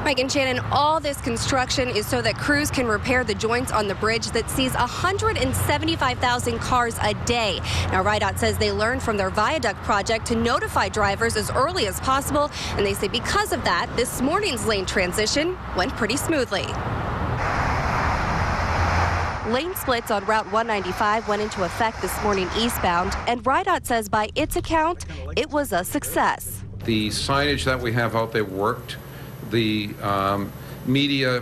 Mike and Shannon, all this construction is so that crews can repair the joints on the bridge that sees 175,000 cars a day. Now, RIDOT says they learned from their viaduct project to notify drivers as early as possible, and they say because of that, this morning's lane transition went pretty smoothly. Lane splits on Route 195 went into effect this morning eastbound, and RIDOT says by its account, it was a success. The signage that we have out there worked. The media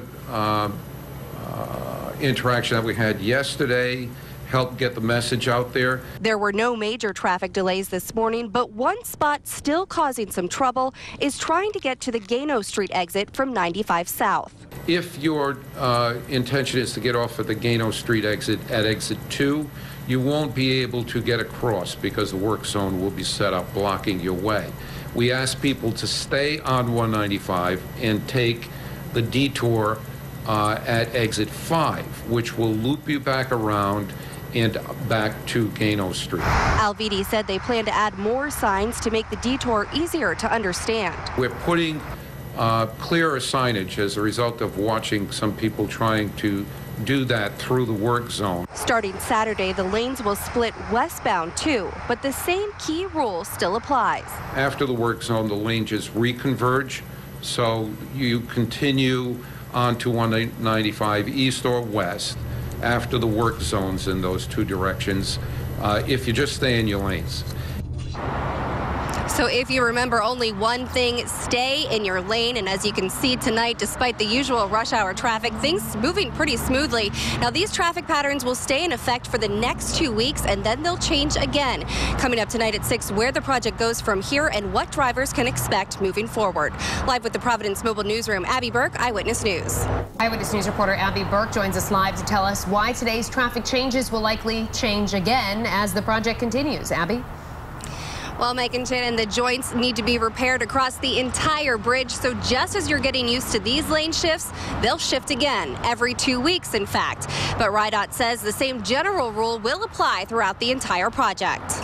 interaction that we had yesterday helped get the message out there. There were no major traffic delays this morning, but one spot still causing some trouble is trying to get to the Gano Street exit from 95 South. If your intention is to get off at the Gano Street exit at exit 2, you won't be able to get across because the work zone will be set up blocking your way. We ask people to stay on 195 and take the detour at exit 5, which will loop you back around and back to Gano Street. Alviti said they plan to add more signs to make the detour easier to understand. We're putting clearer signage as a result of watching some people trying to do that through the work zone. Starting Saturday, the lanes will split westbound too, but the same key rule still applies. After the work zone, the lanes just reconverge, so you continue on to 195 east or west after the work zones in those two directions if you just stay in your lanes. So if you remember only one thing, stay in your lane. And as you can see tonight, despite the usual rush hour traffic, things moving pretty smoothly. Now, these traffic patterns will stay in effect for the next 2 weeks, and then they'll change again. Coming up tonight at 6, where the project goes from here and what drivers can expect moving forward. Live with the Providence Mobile Newsroom, Abby Burke, Eyewitness News. Eyewitness News reporter Abby Burke joins us live to tell us why today's traffic changes will likely change again as the project continues. Abby? Well, Mike and Shannon, the joints need to be repaired across the entire bridge. So just as you're getting used to these lane shifts, they'll shift again every 2 weeks, in fact. But RIDOT says the same general rule will apply throughout the entire project.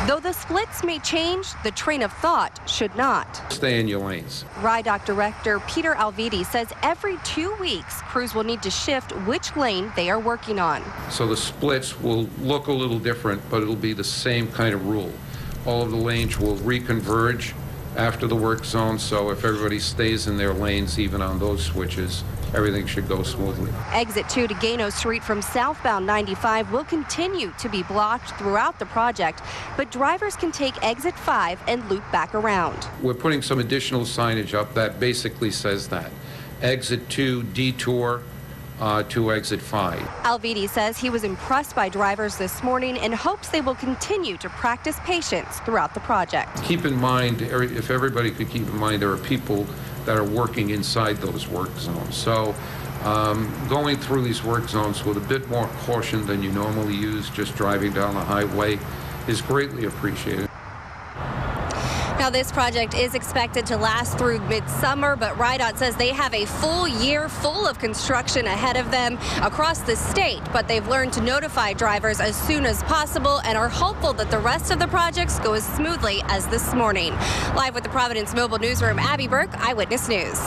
Though the splits may change, the train of thought should not. Stay in your lanes. RIDOT Director Peter Alviti says every 2 weeks, crews will need to shift which lane they are working on. So the splits will look a little different, but it'll be the same kind of rule. All of the lanes will reconverge after the work zone, so if everybody stays in their lanes, even on those switches, everything should go smoothly. Exit 2 to Gano Street from southbound 95 will continue to be blocked throughout the project, but drivers can take exit 5 and loop back around. We're putting some additional signage up that basically says that. Exit 2, detour to exit 5. Alviti says he was impressed by drivers this morning and hopes they will continue to practice patience throughout the project. Keep in mind, if everybody could keep in mind, there are people that are working inside those work zones. So going through these work zones with a bit more caution than you normally use just driving down the highway is greatly appreciated. Now, this project is expected to last through midsummer, but RIDOT says they have a full year full of construction ahead of them across the state, but they've learned to notify drivers as soon as possible and are hopeful that the rest of the projects go as smoothly as this morning. Live with the Providence Mobile Newsroom, Abby Burke, Eyewitness News.